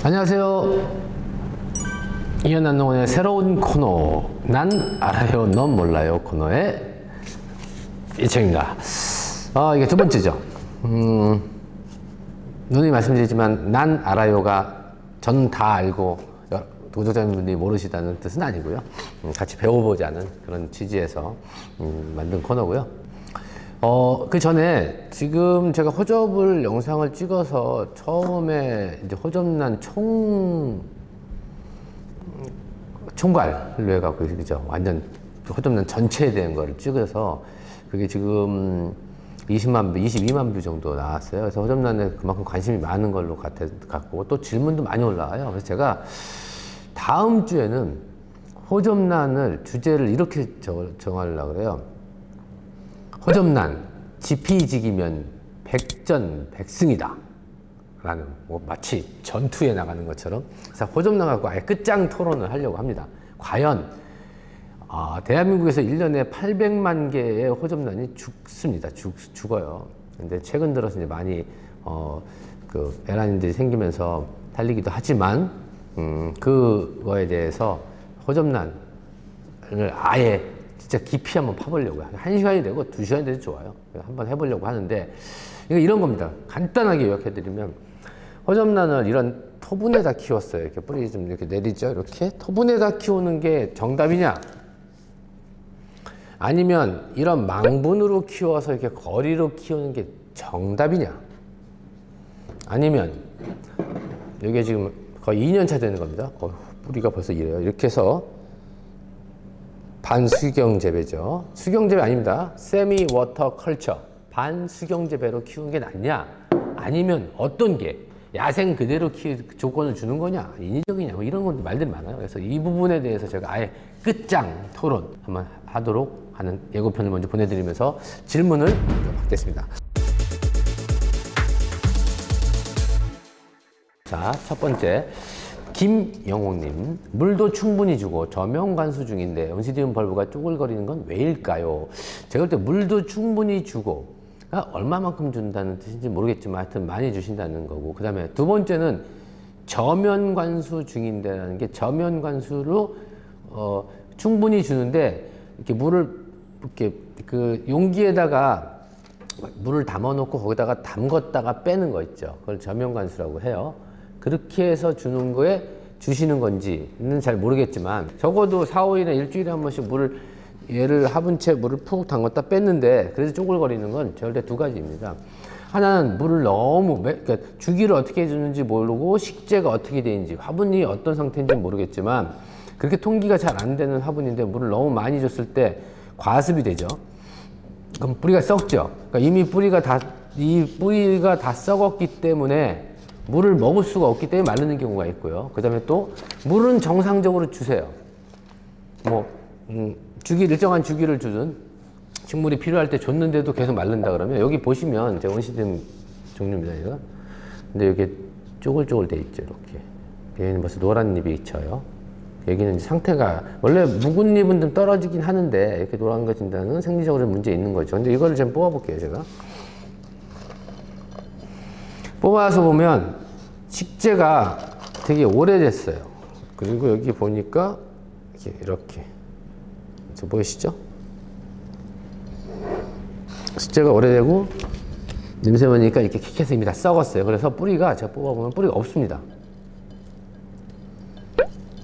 안녕하세요. 이현남농원의 새로운 코너 난 알아요 넌 몰라요 코너의 이청입니다. 이게 두 번째죠. 누누이 말씀드리지만 난 알아요가 전 다 알고 구독자분들이 모르시다는 뜻은 아니고요. 같이 배워보자는 그런 취지에서 만든 코너고요. 그 전에 지금 제가 호접을 영상을 찍어서 처음에 이제 호접란 총괄로 해갖고 그죠? 완전 호접란 전체에 대한 거를 찍어서 그게 지금 22만 뷰 정도 나왔어요. 그래서 호접란에 그만큼 관심이 많은 걸로 같고 또 질문도 많이 올라와요. 그래서 제가 다음 주에는 호접란을 주제를 이렇게 정하려고 그래요. 호접란 지피지기면 백전백승이다 라는 마치 전투에 나가는 것처럼 그래서 호접란 갖고 아예 끝장 토론을 하려고 합니다. 과연 대한민국에서 1년에 800만 개의 호접란이 죽습니다. 죽어요. 근데 최근 들어서 이제 많이 그 에라닌들이 생기면서 달리기도 하지만 그거에 대해서 호접란을 아예 진짜 깊이 한번 파보려고요. 1시간이 되고 2시간이 돼도 좋아요. 한번 해보려고 하는데 이런 겁니다. 간단하게 요약해드리면 호접란을 이런 토분에다 키웠어요. 이렇게 뿌리 좀 이렇게 내리죠. 이렇게 토분에다 키우는 게 정답이냐? 아니면 이런 망분으로 키워서 이렇게 거리로 키우는 게 정답이냐? 아니면 이게 지금 거의 2년차 되는 겁니다. 뿌리가 벌써 이래요. 이렇게 해서 반수경재배죠. 수경재배 아닙니다. 세미 워터 컬처. 반수경재배로 키우는 게 낫냐? 아니면 어떤 게 야생 그대로 조건을 주는 거냐? 인위적이냐? 뭐 이런 것도 말들이 많아요. 그래서 이 부분에 대해서 제가 아예 끝장 토론 한번 하도록 하는 예고편을 먼저 보내드리면서 질문을 먼저 받겠습니다. 자, 첫 번째. 김영옥님, 물도 충분히 주고 저면 관수 중인데 온시디움 벌브가 쪼글거리는 건 왜일까요? 제가 볼 때 물도 충분히 주고 얼마만큼 준다는 뜻인지 모르겠지만 하여튼 많이 주신다는 거고, 그 다음에 두 번째는 저면 관수 중인데라는 게 저면 관수로 충분히 주는데 이렇게 물을 이렇게 그 용기에다가 물을 담아 놓고 거기다가 담궜다가 빼는 거 있죠. 그걸 저면 관수라고 해요. 그렇게 해서 주는 거에 주시는 건지는 잘 모르겠지만 적어도 4, 5일에 일주일에 한 번씩 얘를 화분채 물을 푹 담궜다 뺐는데 그래서 쪼글거리는 건 절대 두 가지입니다. 하나는 물을 너무 그러니까 주기를 어떻게 해주는지 모르고 식재가 어떻게 되는지 화분이 어떤 상태인지 모르겠지만 그렇게 통기가 잘 안 되는 화분인데 물을 너무 많이 줬을 때 과습이 되죠. 그럼 뿌리가 썩죠. 그러니까 이미 이 뿌리가 다 썩었기 때문에 물을 먹을 수가 없기 때문에 마르는 경우가 있고요. 그 다음에 또 물은 정상적으로 주세요. 일정한 주기를 주든 식물이 필요할 때 줬는데도 계속 마른다 그러면 여기 보시면 제가 온시디움 종류입니다. 이거. 근데 이게 쪼글쪼글 돼 있죠. 이렇게. 얘는 벌써 노란 잎이 있죠. 여기는 이제 상태가 원래 묵은 잎은 좀 떨어지긴 하는데 이렇게 노란 거 진다는 생리적으로 문제 있는 거죠. 근데 이거를 좀 뽑아볼게요. 제가. 뽑아서 보면 식재가 되게 오래됐어요. 그리고 여기 보니까 이렇게 보이시죠? 식재가 오래되고 냄새 맡으니까 이렇게 킥해서 이미 다 썩었어요. 그래서 뿌리가 제가 뽑아보면 뿌리가 없습니다.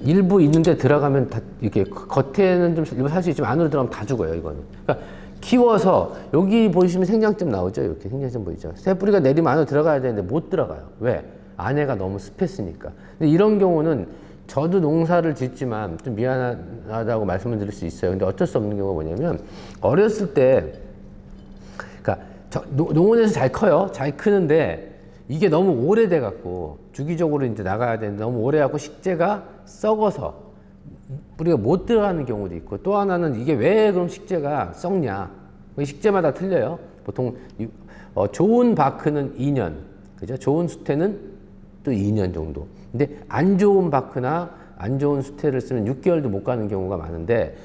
일부 있는데 들어가면 다 이렇게 겉에는 좀 일부 살 수 있지만 안으로 들어가면 다 죽어요. 이거는. 그러니까 키워서 여기 보시면 생장점 나오죠. 이렇게 생장점 보이죠. 새 뿌리가 내리면 안으로 들어가야 되는데 못 들어가요. 왜? 안에가 너무 습했으니까. 근데 이런 경우는 저도 농사를 짓지만 좀 미안하다고 말씀을 드릴 수 있어요. 근데 어쩔 수 없는 경우가 뭐냐면 어렸을 때 그러니까 농원에서 잘 커요. 잘 크는데 이게 너무 오래돼 갖고 주기적으로 이제 나가야 되는데 너무 오래 갖고 식재가 썩어서 뿌리가 못 들어가는 경우도 있고, 또 하나는 이게 왜 그럼 식재가 썩냐? 식재마다 틀려요. 보통 좋은 바크는 2년, 그죠? 좋은 수태는 또 2년 정도. 근데 안 좋은 바크나 안 좋은 수태를 쓰면 6개월도 못 가는 경우가 많은데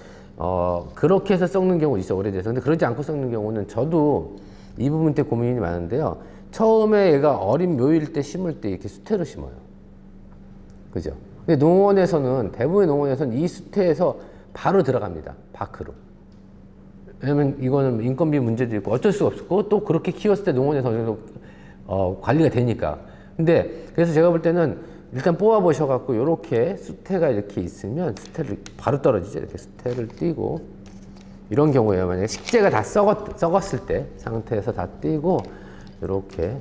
그렇게 해서 썩는 경우 있어, 오래돼서. 근데 그러지 않고 썩는 경우는 저도 이 부분 때 고민이 많은데요. 처음에 얘가 어린 묘일 때 심을 때 이렇게 수태로 심어요. 그죠? 근데 농원에서는, 대부분의 농원에서는 이 수태에서 바로 들어갑니다. 밖으로. 왜냐면 이거는 인건비 문제도 있고 어쩔 수가 없고, 또 그렇게 키웠을 때 농원에서 어느 정도 관리가 되니까. 근데 그래서 제가 볼 때는 일단 뽑아 보셔갖고 요렇게 수태가 이렇게 있으면 수태를 바로 떨어지죠. 이렇게 수태를 띄고, 이런 경우에요. 만약에 식재가 다 썩었을 때 상태에서 다 띄고 요렇게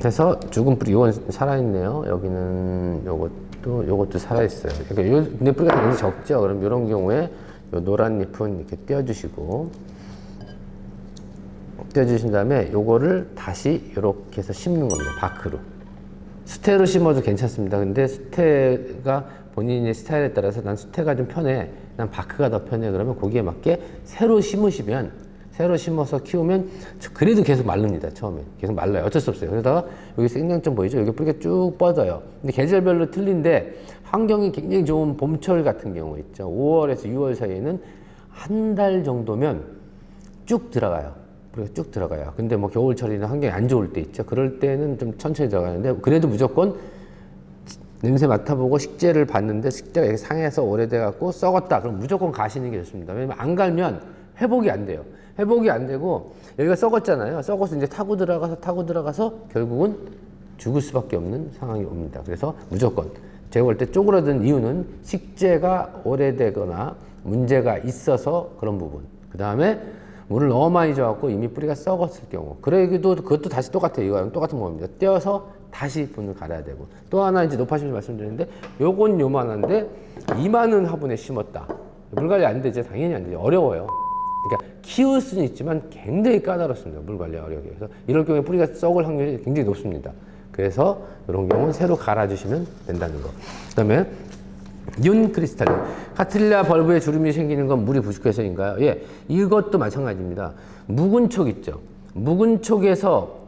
해서 죽은 뿌리, 이건 살아있네요. 여기는 요것도 살아있어요. 그러니까 근데 뿌리가 굉장히 적죠. 그럼 이런 경우에 요 노란 잎은 이렇게 떼어주시고, 떼어주신 다음에 요거를 다시 이렇게 해서 심는 겁니다. 밖으로. 수태로 심어도 괜찮습니다. 근데 수태가 본인의 스타일에 따라서 난 수태가 좀 편해, 난 바크가 더 편해, 그러면 거기에 맞게 새로 심으시면, 새로 심어서 키우면 그래도 계속 마릅니다. 처음에 계속 말라요. 어쩔 수 없어요. 그러다가 여기 생장점 보이죠? 여기 뿌리가 쭉 뻗어요. 근데 계절별로 틀린데, 환경이 굉장히 좋은 봄철 같은 경우 있죠. 5월에서 6월 사이에는 한 달 정도면 쭉 들어가요. 뿌리가 쭉 들어가요. 근데 뭐 겨울철이나 환경이 안 좋을 때 있죠. 그럴 때는 좀 천천히 들어가는데, 그래도 무조건 냄새 맡아보고 식재를 봤는데 식재가 이렇게 상해서 오래돼 갖고 썩었다, 그럼 무조건 가시는 게 좋습니다. 왜냐면 안 갈면 회복이 안 돼요. 회복이 안 되고 여기가 썩었잖아요. 썩어서 이제 타고 들어가서 결국은 죽을 수밖에 없는 상황이 옵니다. 그래서 무조건 제가 볼 때 쪼그라든 이유는 식재가 오래되거나 문제가 있어서 그런 부분, 그 다음에 물을 너무 많이 줘갖고 이미 뿌리가 썩었을 경우, 그것도 다시 똑같아요. 이거랑 똑같은 겁니다. 떼어서 다시 분을 갈아야 되고, 또 하나 이제 높아심을 말씀드리는데, 요건 요만한데 이만한 화분에 심었다. 물 관리 안 되죠. 당연히 안 되죠. 어려워요. 그러니까 키울 수는 있지만 굉장히 까다롭습니다. 물 관리 어려워요. 그래서 이럴 경우에 뿌리가 썩을 확률이 굉장히 높습니다. 그래서 이런 경우는 새로 갈아주시면 된다는 거. 그 다음에 윤 크리스탈린, 카틸리아 벌브에 주름이 생기는 건 물이 부족해서인가요? 예, 이것도 마찬가지입니다. 묵은 촉 있죠. 묵은 촉에서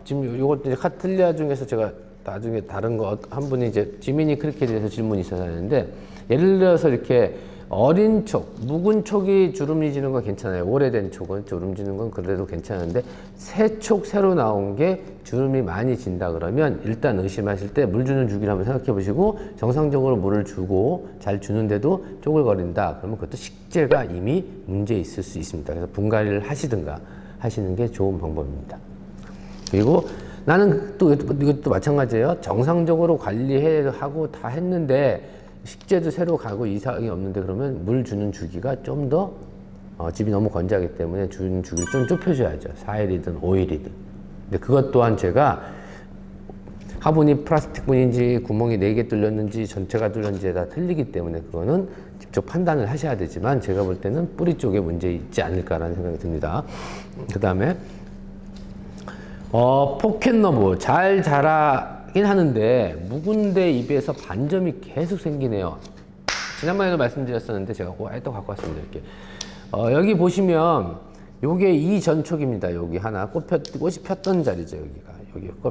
지금 이것도 이제 카틸리아 중에서 제가 나중에 다른 거 한 분이 이제 지미니 크리켓에 대해서 질문이 있어서 하는데, 예를 들어서 이렇게 어린 촉, 묵은 촉이 주름이 지는 건 괜찮아요. 오래된 촉은 주름 지는 건 그래도 괜찮은데, 새 촉 새로 나온 게 주름이 많이 진다 그러면 일단 의심하실 때 물 주는 주기를 한번 생각해 보시고, 정상적으로 물을 주고 잘 주는데도 쪼글거린다 그러면 그것도 식재가 이미 문제 있을 수 있습니다. 그래서 분갈이를 하시든가 하시는 게 좋은 방법입니다. 그리고 나는 또 이것도 마찬가지예요. 정상적으로 관리하고 다 했는데 식재도 새로 가고 이상이 없는데, 그러면 물 주는 주기가 좀 더 집이 너무 건조하기 때문에 주는 주기를 좀 좁혀줘야죠. 4일이든 5일이든. 근데 그것 또한 제가 화분이 플라스틱 분인지 구멍이 4개 뚫렸는지 전체가 뚫렸는지에 다 틀리기 때문에 그거는 직접 판단을 하셔야 되지만, 제가 볼 때는 뿌리 쪽에 문제 있지 않을까라는 생각이 듭니다. 그 다음에 포켓너브 잘 자라긴 하는데 묵은데 잎에서 반점이 계속 생기네요. 지난번에도 말씀드렸었는데 제가 또 갖고 왔습니다. 이렇게 여기 보시면 요게 이 전촉입니다. 여기 하나 꽃이 폈던 자리죠.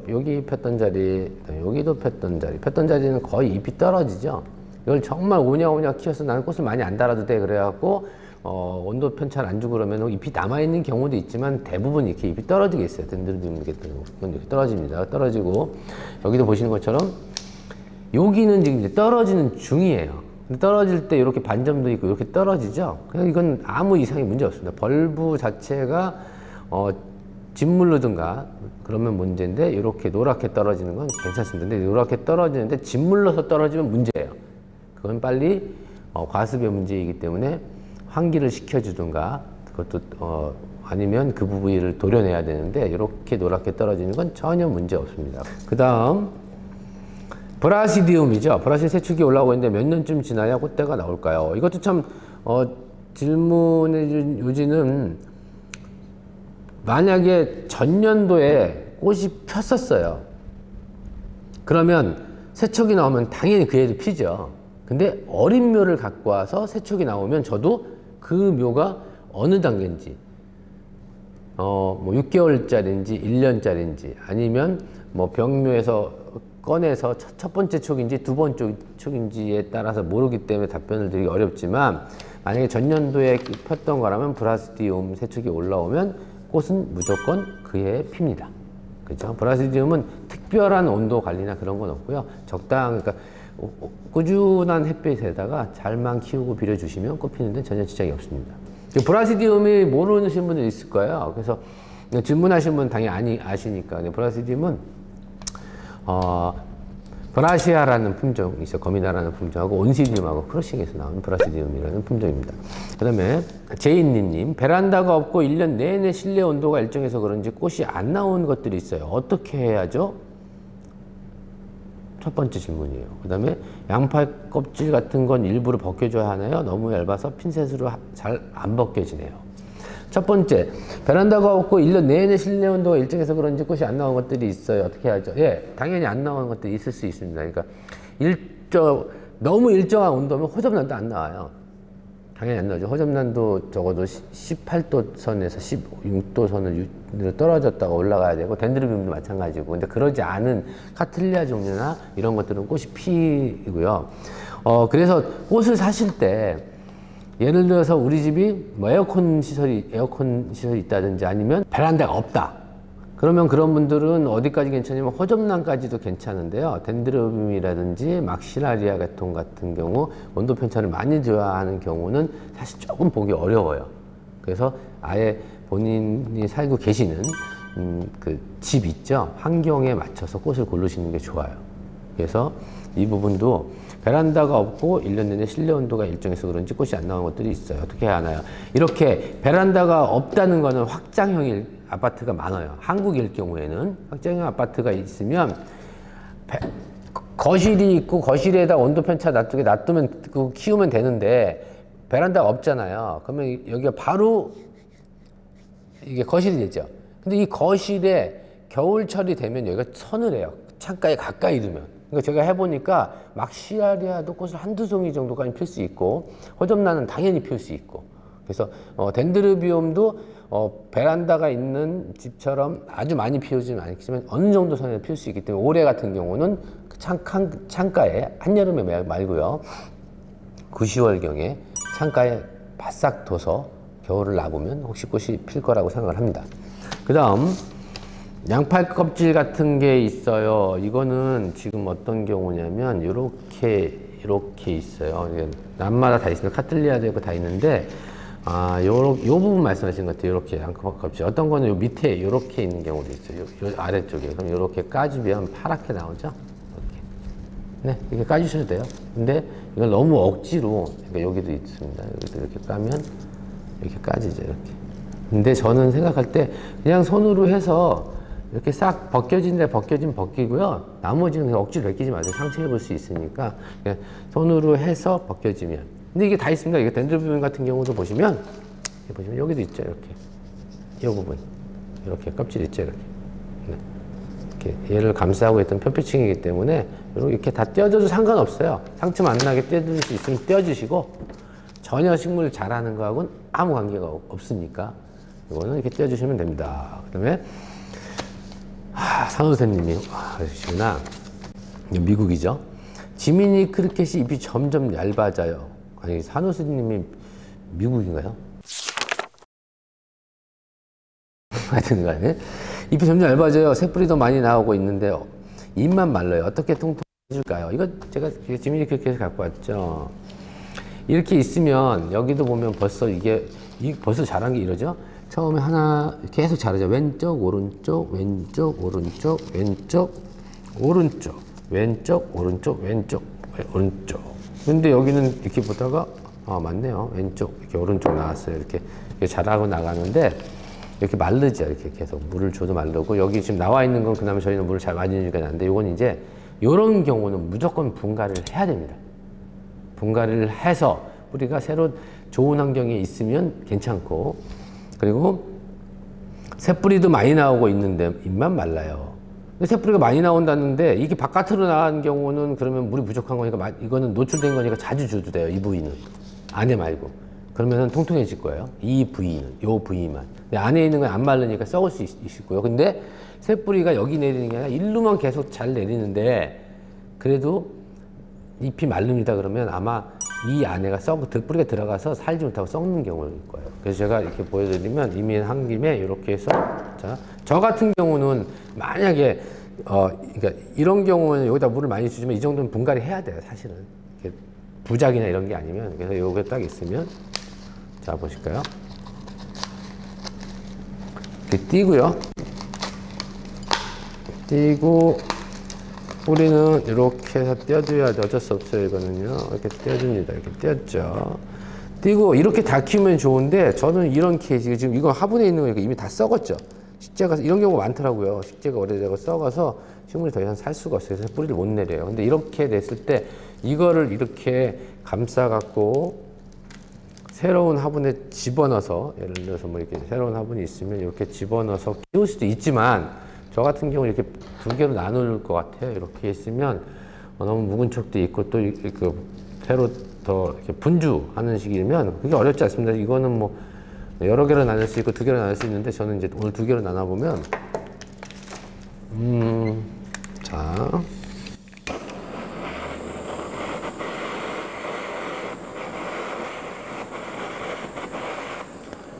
여기 폈던 자리, 여기도 폈던 자리. 폈던 자리는 거의 잎이 떨어지죠. 이걸 정말 오냐오냐 키워서 나는 꽃을 많이 안 달아도 돼 그래갖고 온도 편차를 안 주고 그러면 잎이 남아있는 경우도 있지만, 대부분 이렇게 잎이 떨어지게 있어요. 이렇게 떨어집니다. 떨어지고, 여기도 보시는 것처럼 여기는 지금 이제 떨어지는 중이에요. 근데 떨어질 때 이렇게 반점도 있고 이렇게 떨어지죠. 그냥 이건 아무 이상의 문제 없습니다. 벌브 자체가 짓물르든가 그러면 문제인데, 이렇게 노랗게 떨어지는 건 괜찮습니다. 근데 노랗게 떨어지는데 짓물러서 떨어지면 문제예요. 그건 빨리 과습의 문제이기 때문에 환기를 시켜주든가, 그것도 아니면 그 부위를 도려내야 되는데, 이렇게 노랗게 떨어지는 건 전혀 문제 없습니다. 그 다음 브라시디움이죠. 브라시 새축이 올라오고 있는데 몇 년쯤 지나야 꽃대가 나올까요? 이것도 참 질문해 준 요지는, 만약에 전년도에 꽃이 폈었어요. 그러면 새촉이 나오면 당연히 그 애도 피죠. 근데 어린 묘를 갖고 와서 새촉이 나오면 저도 그 묘가 어느 단계인지, 뭐 6개월짜리인지 1년짜리인지 아니면 뭐 병묘에서 꺼내서 첫 번째 촉인지 두 번째 촉인지에 따라서 모르기 때문에 답변을 드리기 어렵지만, 만약에 전년도에 폈던 거라면 브라시디움 새촉이 올라오면 꽃은 무조건 그 해에 핍니다. 그죠? 브라시디움은 특별한 온도 관리나 그런 건 없고요. 그러니까 꾸준한 햇빛에다가 잘만 키우고 비려주시면 꽃 피는데 전혀 지장이 없습니다. 브라시디움이 모르시는 분들 있을 거예요. 그래서 질문하신 분 당연히 아시니까. 브라시디움은 브라시아라는 품종이 있어요. 거미나라는 품종하고 온시디움하고 크러싱에서 나오는 브라시디움이라는 품종입니다. 그 다음에 제인님, 베란다가 없고 1년 내내 실내 온도가 일정해서 그런지 꽃이 안 나오는 것들이 있어요. 어떻게 해야죠? 첫 번째 질문이에요. 그 다음에 양파 껍질 같은 건 일부러 벗겨줘야 하나요? 너무 얇아서 핀셋으로 잘 안 벗겨지네요. 첫 번째, 베란다가 없고 1년 내내 실내 온도가 일정해서 그런지 꽃이 안 나오는 것들이 있어요. 어떻게 하죠? 예, 당연히 안 나오는 것들이 있을 수 있습니다. 그러니까 너무 일정한 온도면 호접란도 안 나와요. 당연히 안 나오죠. 호접란도 적어도 18도 선에서 16도 선을 떨어졌다가 올라가야 되고, 덴드로비움도 마찬가지고. 근데 그러지 않은 카틀리아 종류나 이런 것들은 꽃이 피고요. 그래서 꽃을 사실 때 예를 들어서 우리 집이 뭐 에어컨 시설이 있다든지 아니면 베란다가 없다. 그러면 그런 분들은 어디까지 괜찮냐면 호접란까지도 괜찮은데요. 덴드로비움이라든지 막시라리아 계통 같은 경우 온도 편차를 많이 줘야 하는 경우는 사실 조금 보기 어려워요. 그래서 아예 본인이 살고 계시는 그 집 있죠. 환경에 맞춰서 꽃을 고르시는 게 좋아요. 그래서 이 부분도 베란다가 없고 1년 내내 실내 온도가 일정해서 그런지 꽃이 안 나오는 것들이 있어요. 어떻게 해야 하나요? 이렇게 베란다가 없다는 거는 확장형일 아파트가 많아요. 한국일 경우에는 확장형 아파트가 있으면 거실이 있고 거실에다 온도 편차 놔두면 키우면 되는데 베란다가 없잖아요. 그러면 여기가 바로 이게 거실이 되죠. 근데 이 거실에 겨울철이 되면 여기가 서늘해요. 창가에 가까이 두면. 그러니까 제가 해보니까 막시라리아도 꽃을 한두 송이 정도까지 필 수 있고, 호접란은 당연히 필 수 있고. 그래서 덴드로비움도 베란다가 있는 집처럼 아주 많이 피우지는 않겠지만 어느 정도 선에 필 수 있기 때문에, 올해 같은 경우는 창가에 한여름에 말고요, 9, 10월경에 창가에 바싹 둬서 겨울을 놔보면 혹시 꽃이 필 거라고 생각을 합니다. 그 다음 양파 껍질 같은 게 있어요. 이거는 지금 어떤 경우냐면 이렇게 있어요. 남마다 다 있습니다. 카틀리아도 있고 다 있는데, 요 부분 말씀하시는 것 같아요. 이렇게 양파 껍질. 어떤 거는 요 밑에 이렇게 있는 경우도 있어요. 요 아래쪽에. 그럼 이렇게 까주면 파랗게 나오죠. 이렇게. 네, 이렇게 까주셔도 돼요. 근데 이걸 너무 억지로, 그러니까 여기도 있습니다. 여기도 이렇게 까면 이렇게 까지죠. 이렇게. 근데 저는 생각할 때 그냥 손으로 해서 이렇게 싹 벗겨지면 벗기고요. 나머지는 그냥 억지로 벗기지 마세요. 상처 입을 수 있으니까 그냥 손으로 해서 벗겨지면. 근데 이게 다 있습니다. 이게 덴드로비움 같은 경우도 보시면 여기도 있죠. 이렇게 이 부분 이렇게 껍질 있죠. 이렇게. 네. 이렇게 얘를 감싸고 있던 표피층이기 때문에 이렇게 다 떼어줘도 상관없어요. 상처 안 나게 떼어줄 수 있으면 떼어주시고, 전혀 식물 자라는 거하고는 아무 관계가 없으니까 이거는 이렇게 떼어주시면 됩니다. 그 다음에 산호선님이 그러시구나. 미국이죠. 지미니 크리켓이 잎이 점점 얇아져요. 아니, 산호선님이 미국인가요? 하여튼 간에 잎이 점점 얇아져요. 새뿌리 더 많이 나오고 있는데요. 잎만 말라요. 어떻게 통통해줄까요? 이거 제가 지미니 크리켓을 갖고 왔죠. 이렇게 있으면 여기도 보면 벌써 벌써 자란 게 이러죠. 처음에 하나 계속 자르죠. 왼쪽, 오른쪽, 왼쪽, 오른쪽, 왼쪽, 오른쪽, 왼쪽, 오른쪽, 왼쪽, 오른쪽. 근데 여기는 이렇게 보다가 맞네요. 왼쪽, 이렇게 오른쪽 나왔어요. 이렇게 자라고 나가는데 이렇게 마르죠. 이렇게 계속 물을 줘도 마르고, 여기 지금 나와 있는 건 그나마 저희는 물을 잘 많이 주니까 안 돼. 이건 이제 이런 경우는 무조건 분갈이를 해야 됩니다. 분갈이를 해서 뿌리가 새로 좋은 환경에 있으면 괜찮고, 그리고 새뿌리도 많이 나오고 있는데 잎만 말라요. 근데 새뿌리가 많이 나온다는데 이게 바깥으로 나간 경우는 그러면 물이 부족한 거니까, 이거는 노출된 거니까 자주 줘도 돼요. 이 부위는 안에 말고. 그러면은 통통해질 거예요. 이 부위는, 요 부위만. 근데 안에 있는 건 안 마르니까 썩을 수 있고요. 근데 새뿌리가 여기 내리는 게 아니라 일로만 계속 잘 내리는데 그래도 잎이 마릅니다. 그러면 아마 이 안에가 뿌리가 들어가서 살지 못하고 썩는 경우일 거예요. 그래서 제가 이렇게 보여드리면 이미 한 김에 이렇게 해서, 자, 저 같은 경우는 만약에 그러니까 이런 경우는 여기다 물을 많이 주지만 이 정도는 분갈이 해야 돼요, 사실은. 부작이나 이런 게 아니면. 그래서 요게 딱 있으면, 자, 보실까요? 이렇게 띄고요. 띄고, 뿌리는 이렇게 해서 떼어줘야 돼. 어쩔 수 없어요, 이거는요. 이렇게 떼어줍니다. 이렇게 떼었죠. 띄고, 이렇게 다 키우면 좋은데, 저는 이런 케이지, 지금 이거 화분에 있는 거 이미 다 썩었죠. 식재가, 이런 경우가 많더라고요. 식재가 오래되고 썩어서 식물이 더 이상 살 수가 없어요. 그래서 뿌리를 못 내려요. 근데 이렇게 냈을 때, 이거를 이렇게 감싸갖고, 새로운 화분에 집어넣어서, 예를 들어서 뭐 이렇게 새로운 화분이 있으면 이렇게 집어넣어서 키울 수도 있지만, 저 같은 경우 이렇게 두 개로 나눌 것 같아요. 이렇게 있으면 너무 묵은 척도 있고 또 새로 더 이렇게 분주하는 식이면 그게 어렵지 않습니다. 이거는 뭐 여러 개로 나눌 수 있고 두 개로 나눌 수 있는데 저는 이제 오늘 두 개로 나눠보면 자.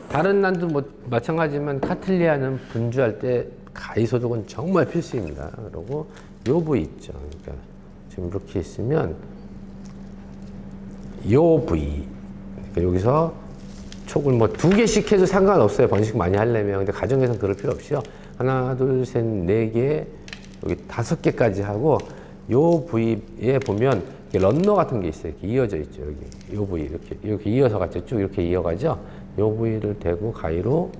다른 난도 뭐 마찬가지지만 카틀리아는 분주할 때 가위소독은 정말 필수입니다. 그리고 요 부위 있죠. 그러니까 지금 이렇게 있으면 요 부위, 그러니까 여기서 촉을 뭐 2개씩 해도 상관없어요. 번식 많이 하려면. 근데 가정에서는 그럴 필요 없이요. 하나, 둘, 셋, 4개, 여기 5개까지 하고 요 부위에 보면 런너 같은 게 있어요. 이렇게 이어져 있죠. 여기 요 부위 이렇게 이어서 같이 쭉 이렇게 이어가죠. 요 부위를 대고 가위로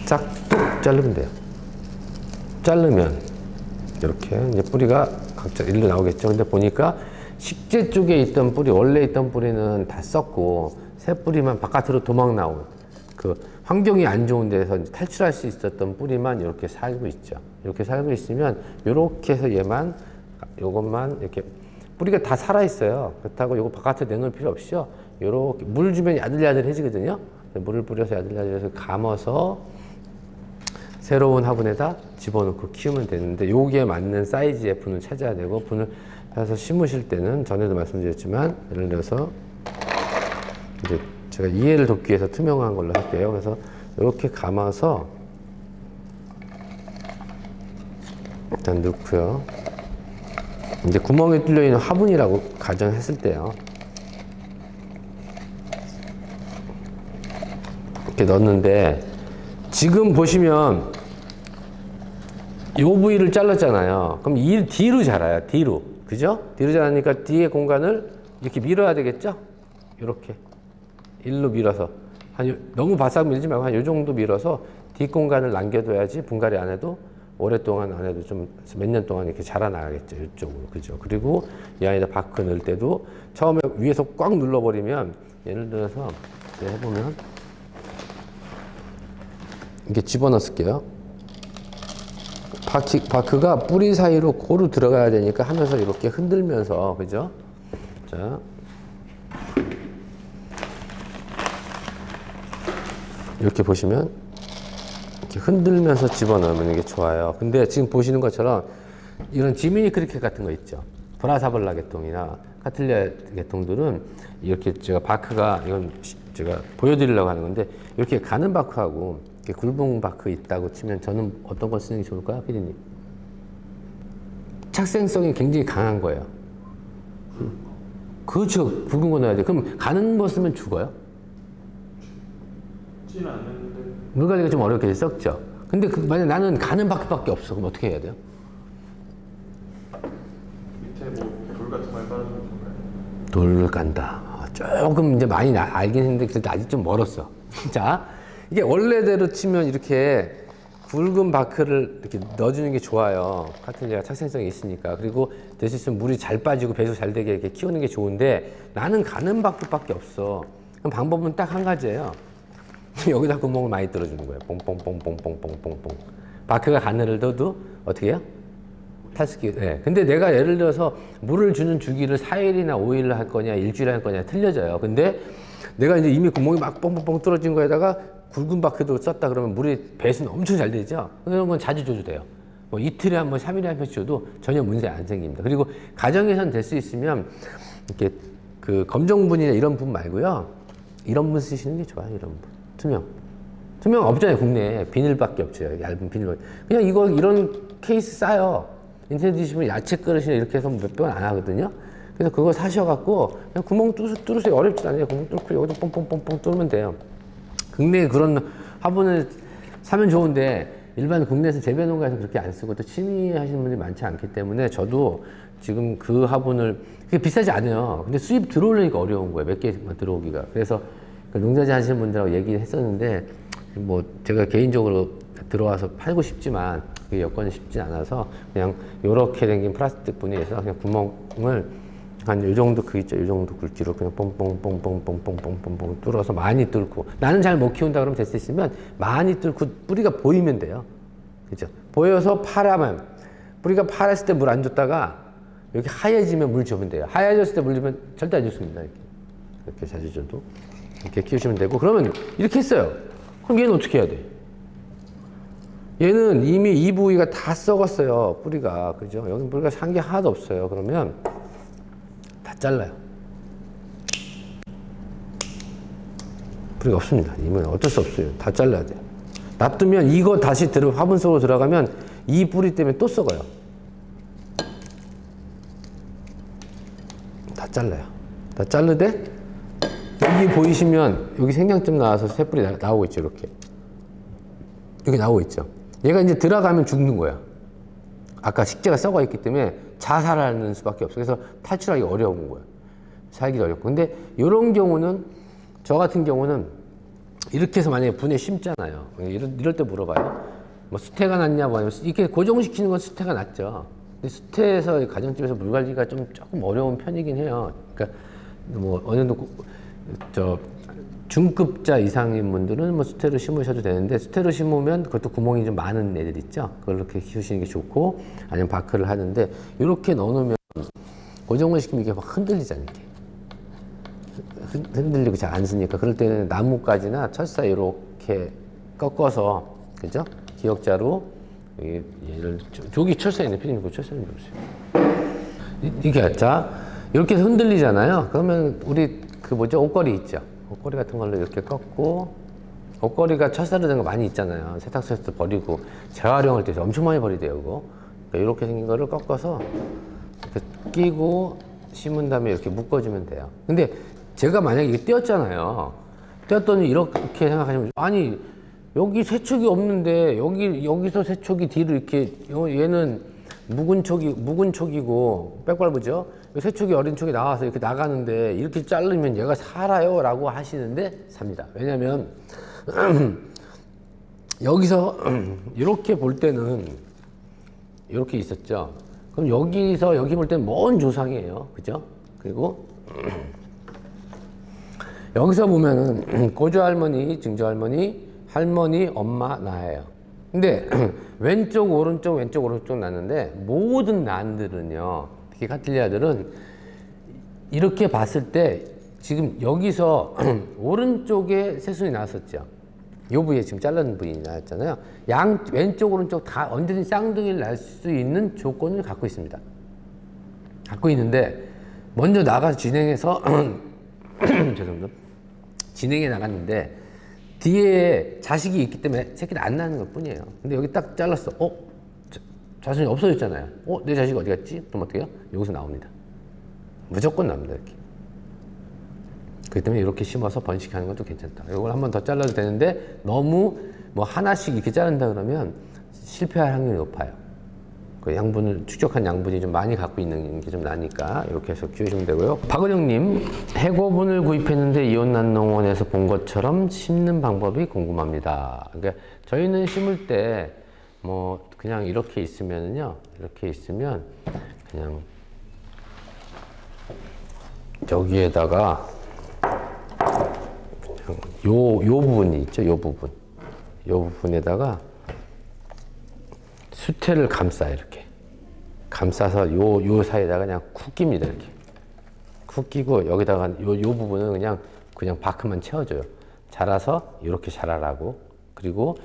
싹둑 자르면 돼요. 자르면 이렇게 이제 뿌리가 각자 일로 나오겠죠. 근데 보니까 식재 쪽에 있던 뿌리, 원래 있던 뿌리는 다 썩고 새 뿌리만 바깥으로 도망 나온 그 환경이 안 좋은 데서 이제 탈출할 수 있었던 뿌리만 이렇게 살고 있죠. 이렇게 살고 있으면 이렇게 해서 얘만 요것만 이렇게 뿌리가 다 살아 있어요. 그렇다고 요거 바깥에 내놓을 필요 없이요. 요렇게 물 주면 야들야들해지거든요. 물을 뿌려서 야들야들해서 감아서 새로운 화분에다 집어넣고 키우면 되는데 요기에 맞는 사이즈의 분을 찾아야 되고 분을 해서 심으실 때는 전에도 말씀드렸지만 예를 들어서 이제 제가 이해를 돕기 위해서 투명한 걸로 할게요. 그래서 이렇게 감아서 일단 넣고요. 이제 구멍이 뚫려 있는 화분이라고 가정했을 때요. 이렇게 넣었는데 지금 보시면 이 부위를 잘랐잖아요. 그럼 이 뒤로 자라요. 뒤로. 그죠? 뒤로 자라니까 뒤에 공간을 이렇게 밀어야 되겠죠? 이렇게. 일로 밀어서. 너무 바싹 밀지 말고 한 요 정도 밀어서 뒷공간을 남겨둬야지 분갈이 안 해도 오랫동안 안 해도 좀 몇 년 동안 이렇게 자라나야겠죠. 이쪽으로. 그죠? 그리고 이 안에다 바크 넣을 때도 처음에 위에서 꽉 눌러버리면 예를 들어서 해보면 이렇게 집어넣을게요. 바크가 뿌리 사이로 고루 들어가야 되니까 하면서 이렇게 흔들면서, 그죠? 자. 이렇게 보시면 이렇게 흔들면서 집어넣으면 이게 좋아요. 근데 지금 보시는 것처럼 이런 지미니 크리켓 같은 거 있죠. 브라사벌라 계통이나 카틀리아 계통들은 이렇게 제가 바크가 이건 제가 보여드리려고 하는 건데 이렇게 가는 바크하고 이렇게 굵은 바크 있다고 치면 저는 어떤 걸 쓰는 게 좋을까요, 피디님? 착생성이 굉장히 강한 거예요. 그렇죠. 굵은 거 넣어야 돼. 그럼 가는 거 쓰면 죽어요? 죽지는 않는데. 물 관리가 좀 어렵게 썩죠. 근데 만약 나는 가는 바크밖에 없어. 그럼 어떻게 해야 돼요? 밑에 뭐 돌 같은 걸 깔아주면 좋을까요? 돌을 깐다. 조금 이제 많이 알긴 했는데 그래도 아직 좀 멀었어. 자, 이게 원래대로 치면 이렇게 굵은 바크를 이렇게 넣어주는 게 좋아요. 카틀리아가 착생성이 있으니까. 그리고 될 수 있으면 물이 잘 빠지고 배수 잘 되게 이렇게 키우는 게 좋은데 나는 가는 바크밖에 없어. 그럼 방법은 딱 한 가지예요. 여기다 구멍을 많이 뚫어주는 거예요. 뽕뽕뽕뽕뽕뽕뽕뽕. 바크가 가늘을 둬도 어떻게 해요? 탈수기. 네. 근데 내가 예를 들어서 물을 주는 주기를 4일이나 5일을 할 거냐, 일주일에 할 거냐 틀려져요. 근데 내가 이제 이미 구멍이 막 뽕뽕뽕 뚫어진 거에다가 굵은 바크도 썼다 그러면 물이 배수는 엄청 잘 되죠? 그런 건 자주 줘도 돼요. 뭐 이틀에 한 번, 3일에 한 번씩 줘도 전혀 문제 안 생깁니다. 그리고 가정에선 될 수 있으면 이렇게 그 검정분이나 이런 분 말고요. 이런 분 쓰시는 게 좋아요. 이런 분. 투명 없잖아요. 국내에. 비닐밖에 없죠. 얇은 비닐. 그냥 이런 케이스 싸요. 인터넷 뒤시면 야채 그릇이나 이렇게 해서 몇 번 안 하거든요. 그래서 그거 사셔갖고 그냥 구멍 뚫으세요. 어렵지 않아요. 구멍 뚫고 여기도 뽕뽕뽕뽕 뚫으면 돼요. 국내에 그런 화분을 사면 좋은데 일반 국내에서 재배 농가에서 그렇게 안 쓰고 또 취미 하시는 분들이 많지 않기 때문에 저도 지금 그 화분을 그게 비싸지 않아요. 근데 수입 들어오려니까 어려운 거예요. 몇 개만 들어오기가. 그래서 그 농자재 하시는 분들하고 얘기를 했었는데 뭐 제가 개인적으로 들어와서 팔고 싶지만 그게 여건이 쉽지 않아서 그냥 요렇게 생긴 플라스틱 분이에서 그냥 구멍을 한 요 정도 그 있죠. 요 정도 굵기로 그냥 뽕뽕뽕뽕뽕뽕뽕뽕뽕 뚫어서 많이 뚫고 나는 잘 못 키운다 그러면 될 수 있으면 많이 뚫고 뿌리가 보이면 돼요. 그죠? 보여서 파라면 뿌리가 파랬을 때 물 안 줬다가 여기 하얘지면 물 주면 돼요. 하얘졌을 때 물 주면 절대 안 좋습니다. 이렇게 자주 줘도 이렇게 키우시면 되고 그러면 이렇게 했어요. 그럼 얘는 어떻게 해야 돼? 얘는 이미 이 부위가 다 썩었어요. 뿌리가. 그죠? 여기 뿌리가 산 게 하나도 없어요. 그러면 다 잘라요. 뿌리가 없습니다. 이면 어쩔 수 없어요. 다 잘라야 돼요. 놔두면 이거 다시 화분 속으로 들어가면 이 뿌리 때문에 또 썩어요. 다 잘라요. 다 자르되 여기 보이시면 여기 생장점 나와서 새뿌리 나오고 있죠. 이렇게. 여기 나오고 있죠. 얘가 이제 들어가면 죽는 거야. 아까 식재가 썩어 있기 때문에 자살하는 수밖에 없어요. 그래서 탈출하기 어려운 거예요. 살기 어렵고. 근데 이런 경우는 저 같은 경우는 이렇게 해서 만약에 분에 심잖아요. 이럴 때 물어봐요. 뭐 수태가 낫냐 뭐 아니면 이렇게 고정시키는 건 수태가 낫죠. 근데 수태에서 가정집에서 물 관리가 조금 어려운 편이긴 해요. 그러니까 뭐 어느 정도 중급자 이상인 분들은 뭐 수태로 심으셔도 되는데 수태로 심으면 그것도 구멍이 좀 많은 애들 있죠. 그걸 이렇게 키우시는 게 좋고 아니면 바크를 하는데 이렇게 넣어놓으면 고정을 시키면 이게 막 흔들리잖아요. 이렇게 흔들리고 잘 안 쓰니까 그럴 때는 나뭇가지나 철사 이렇게 꺾어서 그죠? 기역자로 얘를 저기 철사 있네. 피디님 그 철사 좀 보세요. 이게 자 이렇게 해서 흔들리잖아요. 그러면 우리 그 옷걸이 있죠. 옷걸이 같은 걸로 이렇게 꺾고 옷걸이가 철사로 된 거 많이 있잖아요. 세탁소에서 버리고 재활용할 때 엄청 많이 버리대요. 그거. 그러니까 이렇게 생긴 거를 꺾어서 이렇게 끼고 심은 다음에 이렇게 묶어주면 돼요. 근데 제가 만약에 이게 띄었잖아요. 띄었더니 이렇게 생각하시면 아니 여기 세척이 없는데 여기서 세척이 뒤로 이렇게 얘는 묵은 촉이고 백발부죠. 세촉이 어린 촉이 나와서 이렇게 나가는데 이렇게 자르면 얘가 살아요 라고 하시는데 삽니다. 왜냐면 여기서 이렇게 볼 때는 이렇게 있었죠. 그럼 여기서 여기 볼 때는 먼 조상이에요. 그죠? 그리고 여기서 보면은 고조 할머니, 증조 할머니, 할머니, 엄마, 나예요. 근데 왼쪽 오른쪽 났는데 모든 난들은요, 특히 카틸리아들은 이렇게 봤을 때 지금 여기서 오른쪽에 새순이 나왔었죠. 요 부위에 지금 자른 부위 나왔잖아요. 왼쪽 오른쪽 다 언제든지 쌍둥이를 낳을 수 있는 조건을 갖고 있습니다. 갖고 있는데 먼저 나가서 진행해서 죄송합니다. 진행해 나갔는데 뒤에 자식이 있기 때문에 새끼를 안 낳는 것 뿐이에요. 근데 여기 딱 잘랐어. 자손이 없어졌잖아요. 내 자식 어디 갔지? 그럼 어떻게 해요? 여기서 나옵니다. 무조건 나옵니다. 이렇게. 그렇기 때문에 이렇게 심어서 번식하는 것도 괜찮다. 이걸 한 번 더 잘라도 되는데 너무 뭐 하나씩 이렇게 자른다 그러면 실패할 확률이 높아요. 그 양분을 축적한 양분이 좀 많이 갖고 있는 게 좀 나니까 이렇게 해서 키우시면 되고요. 박은영님, 해고분을 구입했는데 이온난농원에서 본 것처럼 심는 방법이 궁금합니다. 그러니까 저희는 심을 때 뭐 그냥 이렇게 있으면요, 이렇게 있으면 그냥 저기에다가 그냥 요 부분이 있죠, 요 부분에다가 수태를 감싸요. 이렇게 감싸서 요 사이에다가 그냥 쿡 낍니다. 이렇게 쿡 끼고 여기다가 요 부분은 그냥 바크만 채워줘요. 자라서 이렇게 자라라고. 그리고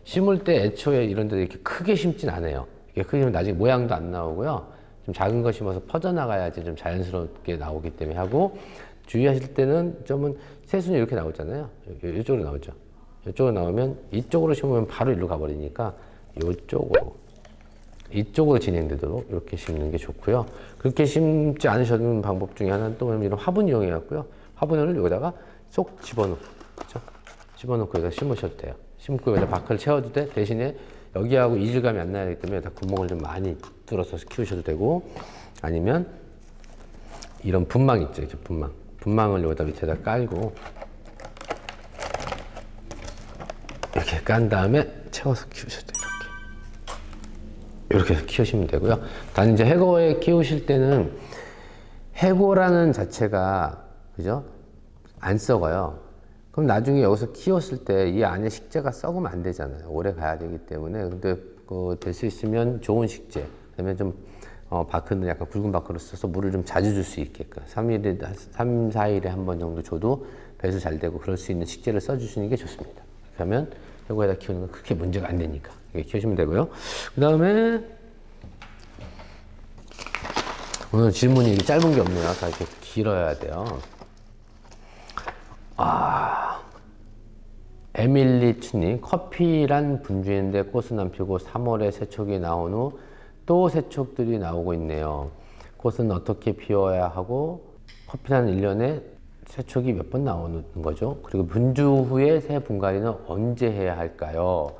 심을 때 애초에 이런 데 이렇게 크게 심진 않아요. 이렇게 크게 심으면 나중에 모양도 안 나오고요. 좀 작은 거 심어서 퍼져나가야지 좀 자연스럽게 나오기 때문에 하고, 주의하실 때는 점은 새순이 이렇게 나오잖아요. 이쪽으로 나오죠. 이쪽으로 나오면 이쪽으로 심으면 바로 일로 가버리니까 이쪽으로 진행되도록 이렇게 심는 게 좋고요. 그렇게 심지 않으셔도 방법 중에 하나는 또 이런 화분 이용해갖고요. 화분을 여기다가 쏙 집어넣고, 그렇죠? 집어넣고 여기다 심으셔도 돼요. 심고 여기다 바크를 채워도 돼. 대신에 여기하고 이질감이 안 나야 되기 때문에 여기다 구멍을 좀 많이 뚫어서 키우셔도 되고, 아니면 이런 분망 있죠, 이렇게 분망을 여기다 밑에다 깔고 이렇게 깐 다음에 채워서 키우셔도 돼요. 이렇게 해서 키우시면 되고요. 단 이제 해고에 키우실 때는 해고라는 자체가, 그죠? 안 썩어요. 그럼 나중에 여기서 키웠을 때 이 안에 식재가 썩으면 안 되잖아요. 오래 가야 되기 때문에. 근데 될 수 있으면 좋은 식재, 그다음에 좀 바크는 약간 굵은 바크로 써서 물을 좀 자주 줄 수 있게끔 3, 4일에 한 번 정도 줘도 배수 잘 되고 그럴 수 있는 식재를 써주시는 게 좋습니다. 그렇게 하면 해고에다 키우는 건 그렇게 문제가 안 되니까 이렇게 키우시면 되고요. 그 다음에 오늘 질문이 짧은 게 없네요. 다 이렇게 길어야 돼요. 에밀리 춘님, 커피란 분주인데 꽃은 안 피고 3월에 새촉이 나온 후 또 새촉들이 나오고 있네요. 꽃은 어떻게 피워야 하고 커피란 1년에 새촉이 몇 번 나오는 거죠? 그리고 분주 후에 새 분갈이는 언제 해야 할까요?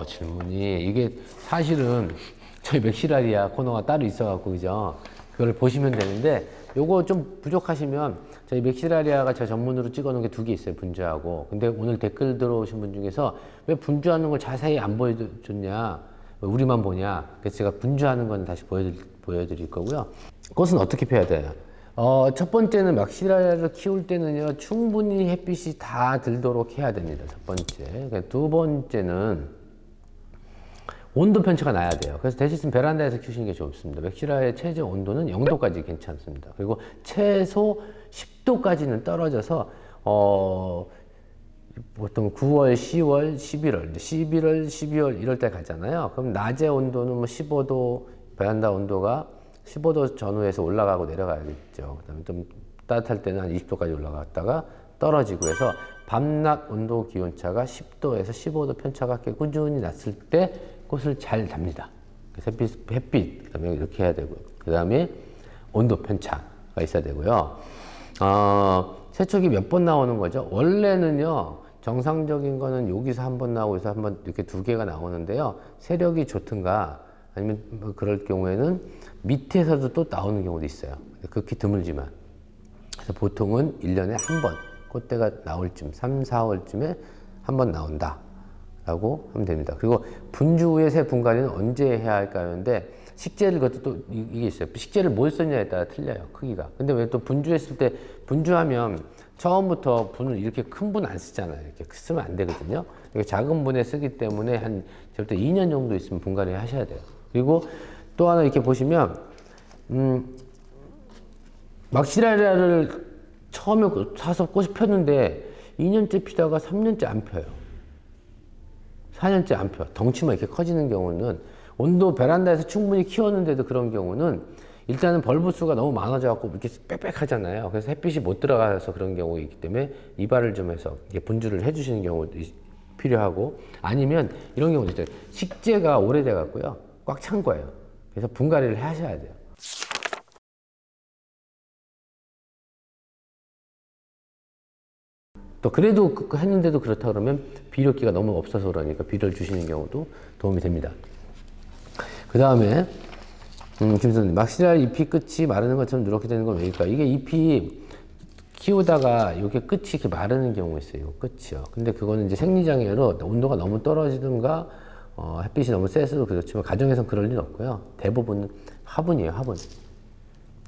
질문이 이게 사실은 저희 맥시라리아 코너가 따로 있어갖고, 그죠? 그걸 보시면 되는데, 요거 좀 부족하시면 저희 맥시라리아가 제 전문으로 찍어놓은 게 2개 있어요, 분주하고. 근데 오늘 댓글 들어오신 분 중에서 왜 분주하는 걸 자세히 안 보여줬냐, 왜 우리만 보냐. 그래서 제가 분주하는 건 다시 보여드릴 거고요. 꽃은 어떻게 펴야 돼요? 첫 번째는 맥시라리아를 키울 때는요, 충분히 햇빛이 다 들도록 해야 됩니다. 첫 번째. 두 번째는 온도 편차가 나야 돼요. 그래서 될 수 있으면 베란다에서 키우시는 게 좋습니다. 맥시라의 최저 온도는 0도까지 괜찮습니다. 그리고 최소 10도까지는 떨어져서 보통 9월, 10월, 11월, 12월 이럴 때 가잖아요. 그럼 낮의 온도는 뭐 15도, 베란다 온도가 15도 전후에서 올라가고 내려가야겠죠. 그다음에 좀 따뜻할 때는 한 20도까지 올라갔다가 떨어지고 해서 밤낮 온도 기온차가 10도에서 15도 편차가 꽤 꾸준히 났을 때 꽃을 잘 답니다. 햇빛, 그다음에 이렇게 해야 되고요. 그 다음에 온도 편차가 있어야 되고요. 세척이 몇 번 나오는 거죠? 원래는요, 정상적인 거는 여기서 한 번 나오고 여기서 한 번 이렇게 2개가 나오는데요. 세력이 좋든가 아니면 뭐 그럴 경우에는 밑에서도 또 나오는 경우도 있어요. 극히 드물지만. 그래서 보통은 1년에 한 번, 꽃대가 나올 쯤, 3, 4월쯤에 한 번 나온다 라고 하면 됩니다. 그리고 분주 후에 새 분갈이는 언제 해야 할까요? 근데 식재를, 그것도 또 이게 있어요. 식재를 뭘 썼냐에 따라 틀려요, 크기가. 근데 왜 또 분주했을 때, 분주하면 처음부터 분을 이렇게 큰 분 안 쓰잖아요. 이렇게 쓰면 안 되거든요. 이렇게 작은 분에 쓰기 때문에 한 절대 2년 정도 있으면 분갈이 하셔야 돼요. 그리고 또 하나 이렇게 보시면, 막시라리아를 처음에 사서 꽃이 폈는데 2년째 피다가 3년째 안 펴요. 4년째 안 펴. 덩치만 이렇게 커지는 경우는, 온도 베란다에서 충분히 키웠는데도 그런 경우는 일단은 벌브 수가 너무 많아져 갖고 이렇게 빽빽하잖아요. 그래서 햇빛이 못 들어가서 그런 경우가 있기 때문에 이발을 좀 해서 분주를 해주시는 경우도 필요하고, 아니면 이런 경우도 있어요. 식재가 오래돼 갖고요, 꽉 찬 거예요. 그래서 분갈이를 하셔야 돼요. 또 그래도 했는데도 그렇다 그러면 비료기가 너무 없어서 그러니까 비료를 주시는 경우도 도움이 됩니다. 그 다음에 김선생님, 막시라리 잎이 끝이 마르는 것처럼 누렇게 되는 건 왜일까? 이게 잎이 키우다가 이게 끝이 이렇게 마르는 경우 있어요. 끝이요. 근데 그거는 이제 생리장애로 온도가 너무 떨어지든가 햇빛이 너무 세서도 그렇지만 가정에서는 그럴 일은 없고요. 대부분은 화분이에요, 화분.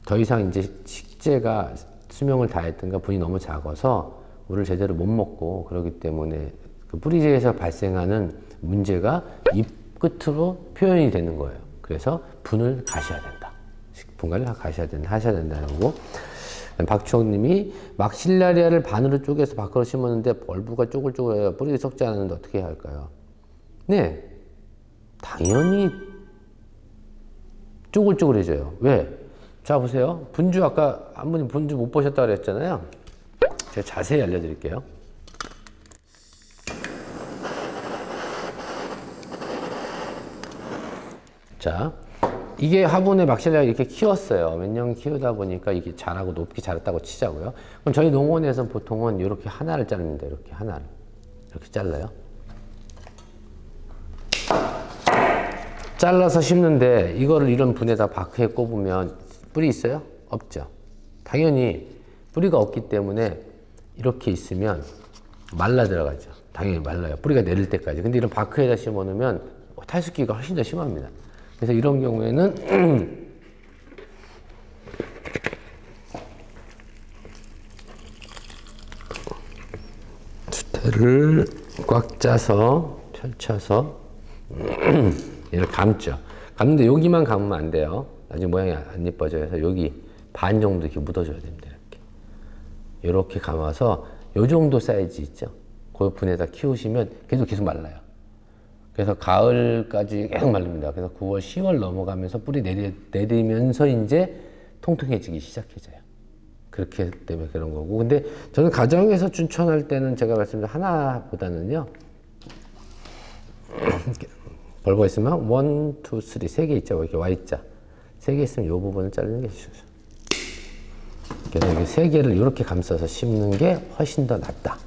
더 이상 이제 식재가 수명을 다했든가 분이 너무 작아서 물을 제대로 못 먹고 그러기 때문에 그 뿌리재에서 발생하는 문제가 잎 끝으로 표현이 되는 거예요. 그래서 분을 가셔야 된다. 분갈이를 하셔야 된다는 거고. 박추억님이 막실라리아를 반으로 쪼개서 밖으로 심었는데 벌브가 쪼글쪼글해요. 뿌리가 썩지 않았는데 어떻게 해야 할까요? 네, 당연히 쪼글쪼글해져요. 왜? 자 보세요. 분주 아까 한 분이 분주 못 보셨다고 그랬잖아요. 제가 자세히 알려드릴게요. 자, 이게 화분에 막실라리아 이렇게 키웠어요. 몇 년 키우다 보니까 이게 자라고 높게 자랐다고 치자고요. 그럼 저희 농원에서 보통은 이렇게 하나를 자릅니다. 이렇게 하나를 이렇게 잘라요. 잘라서 심는데 이거를 이런 분에다 바크에 꼽으면 뿌리 있어요? 없죠. 당연히 뿌리가 없기 때문에 이렇게 있으면 말라 들어가죠. 당연히 말라요. 뿌리가 내릴 때까지. 근데 이런 바크에다 심어 놓으면 탈수기가 훨씬 더 심합니다. 그래서 이런 경우에는 주태를 꽉 짜서 펼쳐서 얘를 감죠. 감는데 여기만 감으면 안 돼요. 나중에 모양이 안 예뻐져요. 그래서 여기 반 정도 이렇게 묻어줘야 됩니다. 이렇게 감아서 요 정도 사이즈 있죠. 그 분에다 키우시면 계속 말라요. 그래서 가을까지 계속 말립니다. 그래서 9월, 10월 넘어가면서 뿌리 내리면서 이제 통통해지기 시작해져요. 그렇기 때문에 그런 거고. 근데 저는 가정에서 추천할 때는 제가 말씀드린 하나보다는요. 벌브가 있으면 1, 2, 3, 3개 있죠. 이렇게 Y자. 3개 있으면 이 부분을 자르는 게 좋죠. 그래서 이렇게 3개를 이렇게 감싸서 심는 게 훨씬 더 낫다.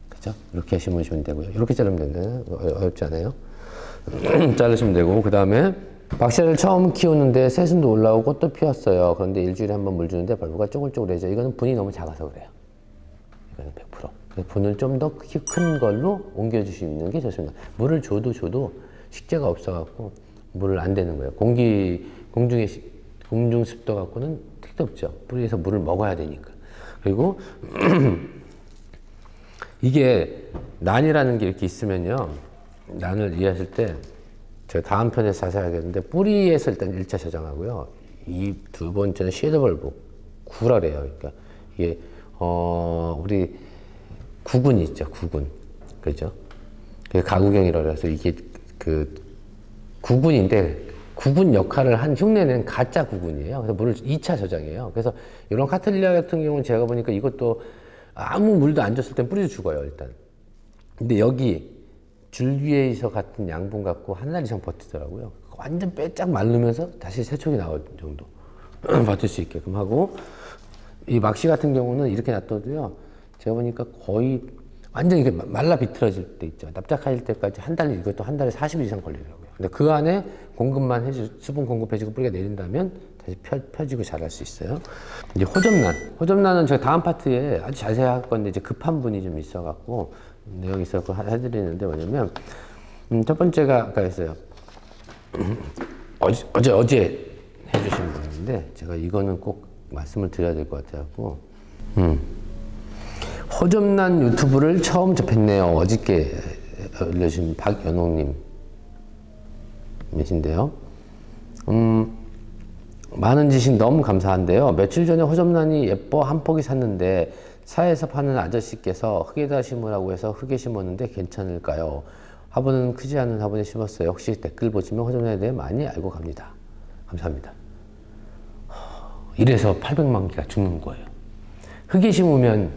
그죠? 이렇게 심으시면 되고요. 이렇게 자르면 되는데 어렵지 않아요. 자르시면 되고, 그 다음에 박씨를 처음 키우는데 새순도 올라오고 꽃도 피웠어요. 그런데 일주일에 한 번 물 주는데 벌브가 쪼글쪼글해져. 이거는 분이 너무 작아서 그래요. 이거는 100%. 그래서 분을 좀 더 큰 걸로 옮겨주시는 게 좋습니다. 물을 줘도 식재가 없어갖고 물을 안 되는 거예요. 공중 습도 갖고는 택도 없죠. 뿌리에서 물을 먹어야 되니까. 그리고 이게 난이라는 게 이렇게 있으면요. 난을 이해하실 때 제가 다음 편에서 자세히 하겠는데 뿌리에서 일단 1차 저장하고요. 이 두 번째는 쉐더벌브 구라래요. 그러니까 이게 우리 구근이 있죠. 구근. 그죠? 가구경이라고 해서 이게 그 구근인데 구근 역할을 한 흉내는 가짜 구근이에요. 그래서 물을 2차 저장해요. 그래서 이런 카틀리아 같은 경우는 제가 보니까 이것도 아무 물도 안 줬을 땐 뿌리도 죽어요, 일단. 근데 여기 줄기에서 같은 양분 갖고 한 달 이상 버티더라고요. 완전 빼짝 마르면서 다시 세척이 나올 정도 버틸 수 있게끔 하고, 이 막시 같은 경우는 이렇게 놔둬도요, 제가 보니까 거의 완전 이렇게 말라 비틀어질 때 있죠. 납작할 때까지 이것도 한 달에 40일 이상 걸리더라고요. 근데 그 안에 공급만 수분 공급해주고 뿌리가 내린다면 다시 펴지고 자랄 수 있어요. 이제 호접란은 제가 다음 파트에 아주 자세히 할 건데 이제 급한 분이 좀 있어갖고 내용이 있어서 해드리는데 뭐냐면, 첫 번째가 아까 했어요. 어제 해주신 분인데 제가 이거는 꼭 말씀을 드려야 될 것 같아갖고, 호접란 유튜브를 처음 접했네요. 어저께 올려주신 박연옥님 이신데요. 많은 지식 너무 감사한데요. 며칠 전에 호접란이 예뻐 한 포기 샀는데 사에서 파는 아저씨께서 흙에다 심으라고 해서 흙에 심었는데 괜찮을까요? 화분은 크지 않은 화분에 심었어요. 혹시 댓글 보시면 호접란에 대해 많이 알고 갑니다. 감사합니다. 이래서 800만 개가 죽는 거예요. 흙에 심으면,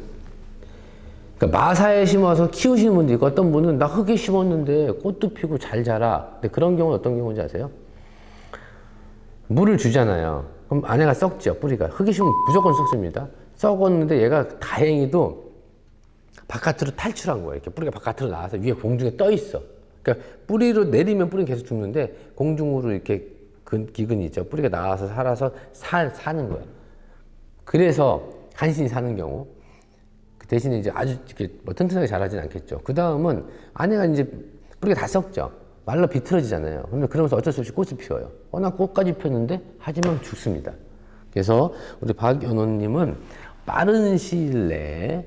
그러니까 마사에 심어서 키우시는 분도 있고, 어떤 분은 나 흙에 심었는데 꽃도 피고 잘 자라. 근데 그런 경우는 어떤 경우인지 아세요? 물을 주잖아요. 그럼 안에가 썩죠, 뿌리가. 흙에 심으면 무조건 썩습니다. 썩었는데 얘가 다행히도 바깥으로 탈출한 거예요. 이렇게 뿌리가 바깥으로 나와서 위에 공중에 떠 있어. 그러니까 뿌리로 내리면 뿌리는 계속 죽는데 공중으로 이렇게 기근이 있죠. 뿌리가 나와서 살아서 사는 거예요. 그래서 간신히 사는 경우. 그 대신에 이제 아주 이렇게 뭐 튼튼하게 자라진 않겠죠. 그 다음은 안에가 이제 뿌리가 다 썩죠. 말라 비틀어지잖아요. 그런데 그러면서 어쩔 수 없이 꽃을 피워요. 워낙 꽃까지 폈는데 하지만 죽습니다. 그래서 우리 박연호님은 빠른 시일 내에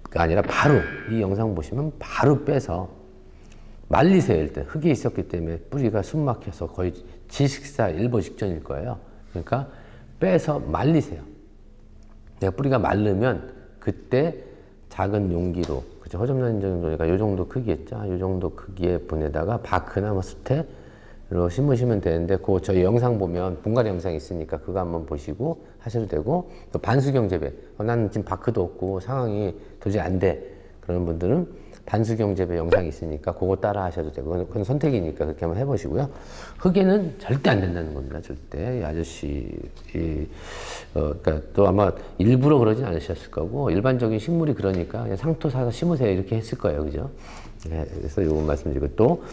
가 아니라 바로 이 영상 보시면 바로 빼서 말리세요. 일단 흙에 있었기 때문에 뿌리가 숨 막혀서 거의 질식사 일보 직전일 거예요. 그러니까 빼서 말리세요. 내가 뿌리가 마르면 그때 작은 용기로, 그죠? 허접난 정도니까 요 정도 크기였죠. 요 정도 크기의 분에다가 바크나 뭐 수태로 심으시면 되는데, 그거 저희 영상 보면 분갈이 영상이 있으니까 그거 한번 보시고 하셔도 되고, 또 반수경 재배. 나는 지금 바크도 없고 상황이 도저히 안 돼. 그런 분들은 반수경 재배 영상이 있으니까 그거 따라 하셔도 되고, 그건 선택이니까 그렇게 한번 해보시고요. 흙에는 절대 안 된다는 겁니다. 절대. 이 아저씨, 그러니까 또 아마 일부러 그러진 않으셨을 거고, 일반적인 식물이 그러니까 그냥 상토 사서 심으세요. 이렇게 했을 거예요. 그죠? 네, 그래서 요거 말씀드리고, 또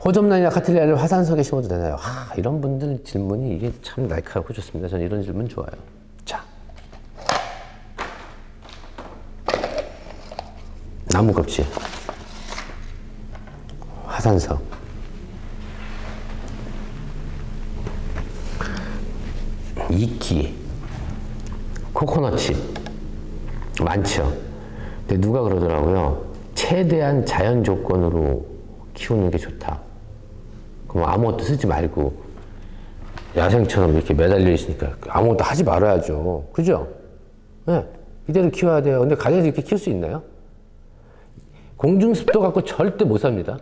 호접란이나 카틸리아를 화산석에 심어도 되나요? 이런 분들 질문이 이게 참 날카롭고 좋습니다. 저는 이런 질문 좋아요. 자, 나무 껍질, 화산석, 이끼, 코코넛칩 많죠. 근데 누가 그러더라고요. 최대한 자연 조건으로 키우는 게 좋다. 그럼 아무것도 쓰지 말고 야생처럼 이렇게 매달려 있으니까 아무것도 하지 말아야죠. 그죠? 네, 이대로 키워야 돼요. 근데 가정에서 이렇게 키울 수 있나요? 공중습도 갖고 절대 못 삽니다.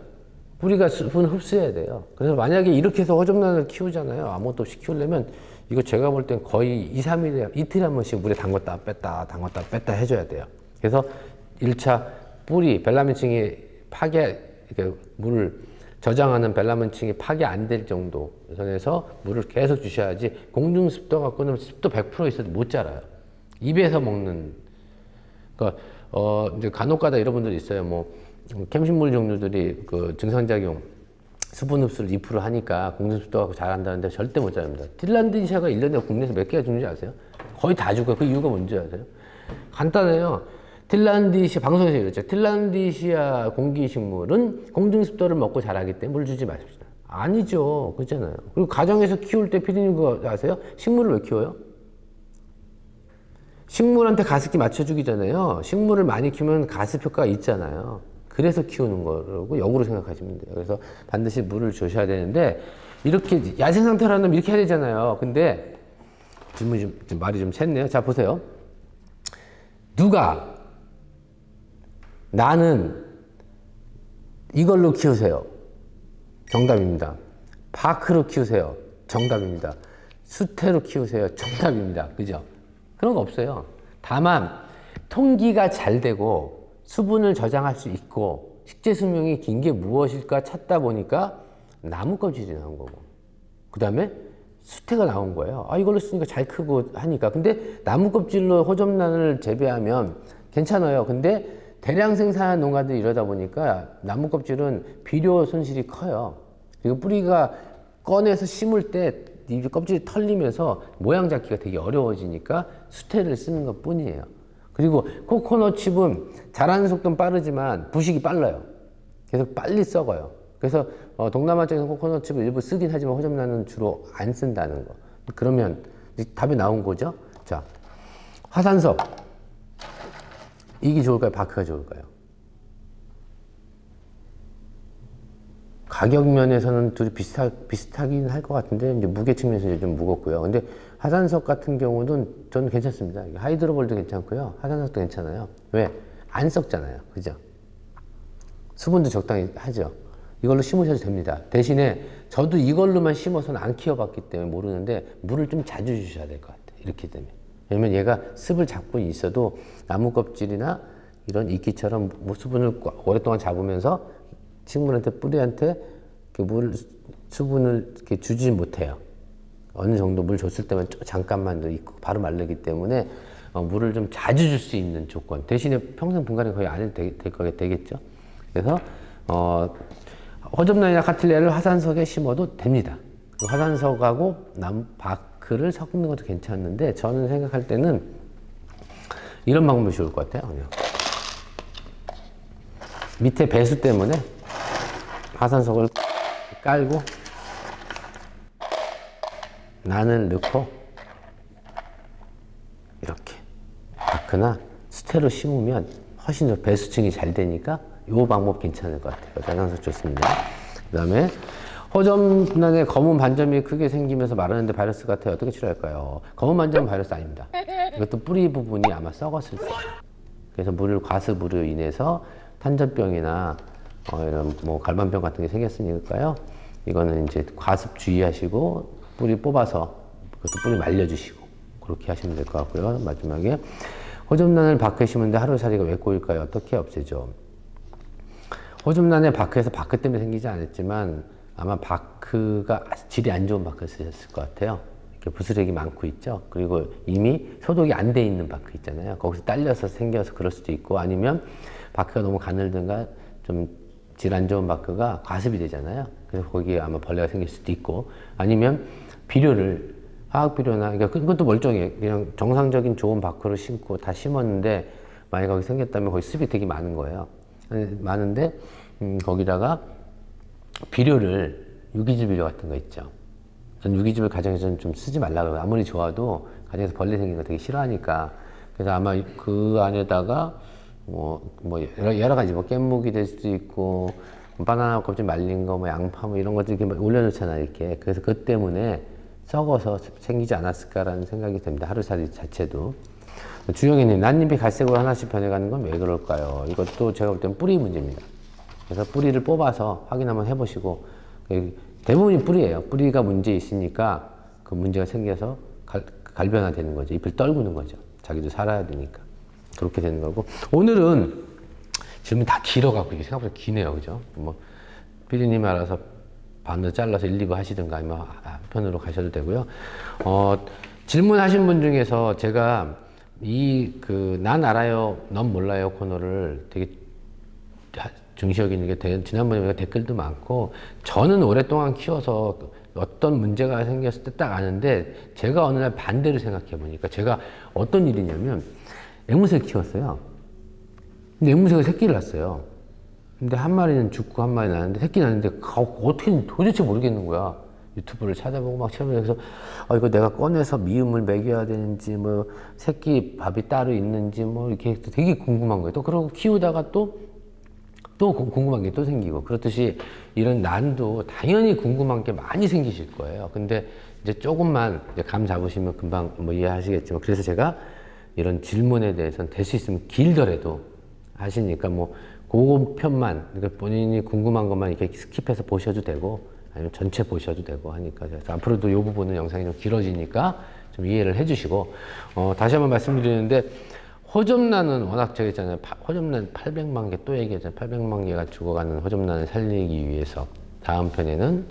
뿌리가 수분을 흡수해야 돼요. 그래서 만약에 이렇게 해서 허접란을 키우잖아요. 아무것도 없이 키우려면 이거 제가 볼 땐 거의 2, 3일에 이틀에 한 번씩 물에 담갔다 뺐다 담갔다 뺐다 해줘야 돼요. 그래서 1차 뿌리 벨라민층이 파괴, 이렇게 물을 저장하는 벨라민층이 파괴 안 될 정도 선에서 물을 계속 주셔야지, 공중습도 갖고는 습도 100% 있어도 못 자라요. 입에서 먹는, 그러니까 이제 간혹가다 이런 분들이 있어요. 뭐 캠식물 종류들이 그 증상작용 수분 흡수를 2% 하니까 공중습도 갖고 잘한다는데 절대 못 자랍니다. 틸란드시아가 1년에 국내에서 몇 개가 죽는지 아세요? 거의 다 죽어요. 그 이유가 뭔지 아세요? 간단해요. 틸란드시아, 방송에서 이랬죠. 틸란드시아 공기식물은 공중습도를 먹고 자라기 때문에 물 주지 마십시오. 아니죠. 그렇잖아요. 그리고 가정에서 키울 때 피디님 그거 아세요? 식물을 왜 키워요? 식물한테 가습기 맞춰주기잖아요. 식물을 많이 키우면 가습 효과가 있잖아요. 그래서 키우는 거라고 역으로 생각하시면 돼요. 그래서 반드시 물을 주셔야 되는데, 이렇게 야생 상태라면 이렇게 해야 되잖아요. 근데 질문이 좀 말이 좀 샜네요. 자, 보세요. 누가 나는 이걸로 키우세요. 정답입니다. 바크로 키우세요. 정답입니다. 수태로 키우세요. 정답입니다. 그죠? 그런 거 없어요. 다만 통기가 잘 되고 수분을 저장할 수 있고 식재 수명이 긴 게 무엇일까 찾다 보니까 나무 껍질이 나온 거고, 그 다음에 수태가 나온 거예요. 이걸로 쓰니까 잘 크고 하니까. 근데 나무 껍질로 호접란을 재배하면 괜찮아요. 근데 대량 생산한 농가들이 이러다 보니까 나무 껍질은 비료 손실이 커요. 그리고 뿌리가 꺼내서 심을 때 이 껍질이 털리면서 모양 잡기가 되게 어려워지니까 수태를 쓰는 것 뿐이에요. 그리고 코코넛 칩은 자라는 속도는 빠르지만 부식이 빨라요. 그래서 빨리 썩어요. 그래서 동남아 쪽에서 코코넛 칩을 일부 쓰긴 하지만 호접란은 주로 안 쓴다는 거. 그러면 답이 나온 거죠. 자, 화산석, 이게 좋을까요? 바크가 좋을까요? 가격 면에서는 둘이 비슷하긴 할 것 같은데, 이제 무게 측면에서 좀 무겁고요. 근데 화산석 같은 경우는 저는 괜찮습니다. 하이드로볼도 괜찮고요. 화산석도 괜찮아요. 왜? 안 썩잖아요. 그죠? 수분도 적당히 하죠. 이걸로 심으셔도 됩니다. 대신에 저도 이걸로만 심어서는 안 키워봤기 때문에 모르는데, 물을 좀 자주 주셔야 될 것 같아요. 이렇게 되면. 왜냐면 얘가 습을 잡고 있어도 나무 껍질이나 이런 이끼처럼 수분을 오랫동안 잡으면서 식물한테, 뿌리한테 그 수분을 이렇게 주지 못해요. 어느 정도 물 줬을 때만 잠깐만 더 있고 바로 마르기 때문에 물을 좀 자주 줄 수 있는 조건. 대신에 평생 분갈이 거의 안 해도 되겠죠. 그래서 호접란이나 카틸리아를 화산석에 심어도 됩니다. 화산석하고 바크를 섞는 것도 괜찮은데, 저는 생각할 때는 이런 방법이 좋을 것 같아요. 그냥 밑에 배수 때문에 화산석을 깔고 난을 넣고 이렇게 바크나 수태로 심으면 훨씬 더 배수층이 잘 되니까 이 방법 괜찮을 것 같아요. 화산석 좋습니다. 그 다음에 호접란에 검은 반점이 크게 생기면서 마르는데 바이러스 같아요. 어떻게 치료할까요? 검은 반점은 바이러스 아닙니다. 이것도 뿌리 부분이 아마 썩었을 거예요. 그래서 과습으로 인해서 탄저병이나 이런 뭐 갈반병 같은 게 생겼으니까요. 이거는 이제 과습 주의하시고 뿌리 뽑아서 그것도 뿌리 말려주시고 그렇게 하시면 될 것 같고요. 마지막에 호접란을 박해 심은데 하루살이가 왜 꼬일까요? 어떻게 없애죠? 호접란에 박해에서 바크 때문에 생기지 않았지만 아마 바크가 질이 안 좋은 바크 쓰셨을 것 같아요. 이렇게 부스렉이 많고 있죠. 그리고 이미 소독이 안 돼 있는 바크 있잖아요. 거기서 딸려서 생겨서 그럴 수도 있고 아니면 바크가 너무 가늘든가 좀 질 안 좋은 바크가 과습이 되잖아요. 그래서 거기에 아마 벌레가 생길 수도 있고 아니면 비료를 화학 비료나 그러니까 그것도 멀쩡해. 그냥 정상적인 좋은 바크를 심고 다 심었는데 만약 거기 생겼다면 거기 습이 되게 많은 거예요. 많은데 거기다가 비료를 유기질 비료 같은 거 있죠. 전 유기질을 가정에서는 좀 쓰지 말라고 해요. 아무리 좋아도 가정에서 벌레 생기는 거 되게 싫어하니까. 그래서 아마 그 안에다가 뭐 여러 가지 뭐 깻묵이 될 수도 있고 바나나 껍질 말린 거, 뭐 양파 뭐 이런 것들 이렇게 올려놓잖아요, 이렇게. 그래서 그 때문에 썩어서 생기지 않았을까라는 생각이 듭니다. 하루살이 자체도. 주영이님, 난잎이 갈색으로 하나씩 변해가는 건 왜 그럴까요? 이것도 제가 볼 때는 뿌리 문제입니다. 그래서 뿌리를 뽑아서 확인 한번 해보시고 대부분이 뿌리예요. 뿌리가 문제 있으니까 그 문제가 생겨서 갈변화되는 거죠. 잎을 떨구는 거죠. 자기도 살아야 되니까. 그렇게 되는 거고. 오늘은 질문이 다 길어갖고 이게 생각보다 기네요. 그죠? 뭐 피디님 알아서 반으로 잘라서 1, 2부 하시든가 아니면 한편으로 가셔도 되고요. 질문하신 분 중에서 제가 난 알아요, 넌 몰라요 코너를 되게 중시 여기는 게 지난번에 댓글도 많고 저는 오랫동안 키워서 어떤 문제가 생겼을 때 딱 아는데 제가 어느 날 반대로 생각해 보니까 제가 어떤 일이냐면 앵무새를 키웠어요. 근데 앵무새가 새끼를 낳았어요. 근데 한 마리는 죽고 한 마리 낳았는데 새끼 낳았는데 어떻게 도대체 모르겠는 거야. 유튜브를 찾아보고 막 찾아보면서 이거 내가 꺼내서 미음을 먹여야 되는지 뭐 새끼 밥이 따로 있는지 뭐 이렇게 되게 궁금한 거예요. 또 그러고 키우다가 또 궁금한 게 또 생기고 그렇듯이 이런 난도 당연히 궁금한 게 많이 생기실 거예요. 근데 이제 조금만 이제 감 잡으시면 금방 뭐 이해하시겠지만 그래서 제가 이런 질문에 대해서는 될 수 있으면 길더라도 하시니까 뭐 그 편만 그러니까 본인이 궁금한 것만 이렇게 스킵해서 보셔도 되고 아니면 전체 보셔도 되고 하니까 그래서 앞으로도 이 부분은 영상이 좀 길어지니까 좀 이해를 해주시고 다시 한번 말씀드리는데 호접란은 워낙 저기 있잖아요. 호접란 800만 개 또 얘기했잖아요. 800만 개가 죽어가는 호접란을 살리기 위해서 다음 편에는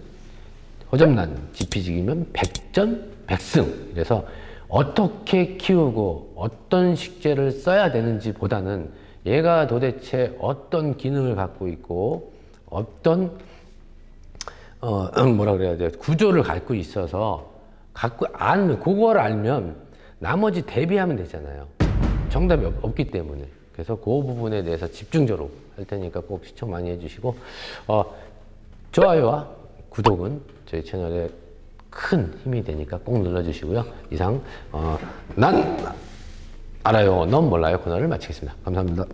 호접란 지피지기면 백전백승. 그래서 어떻게 키우고 어떤 식재를 써야 되는지 보다는 얘가 도대체 어떤 기능을 갖고 있고 어떤 뭐라 그래야 돼요? 구조를 갖고 있어서 그걸 알면 나머지 대비하면 되잖아요. 정답이 없기 때문에. 그래서 그 부분에 대해서 집중적으로 할 테니까 꼭 시청 많이 해주시고 좋아요와 구독은 저희 채널에 큰 힘이 되니까 꼭 눌러주시고요. 이상 난 알아요, 넌 몰라요 코너를 마치겠습니다. 감사합니다.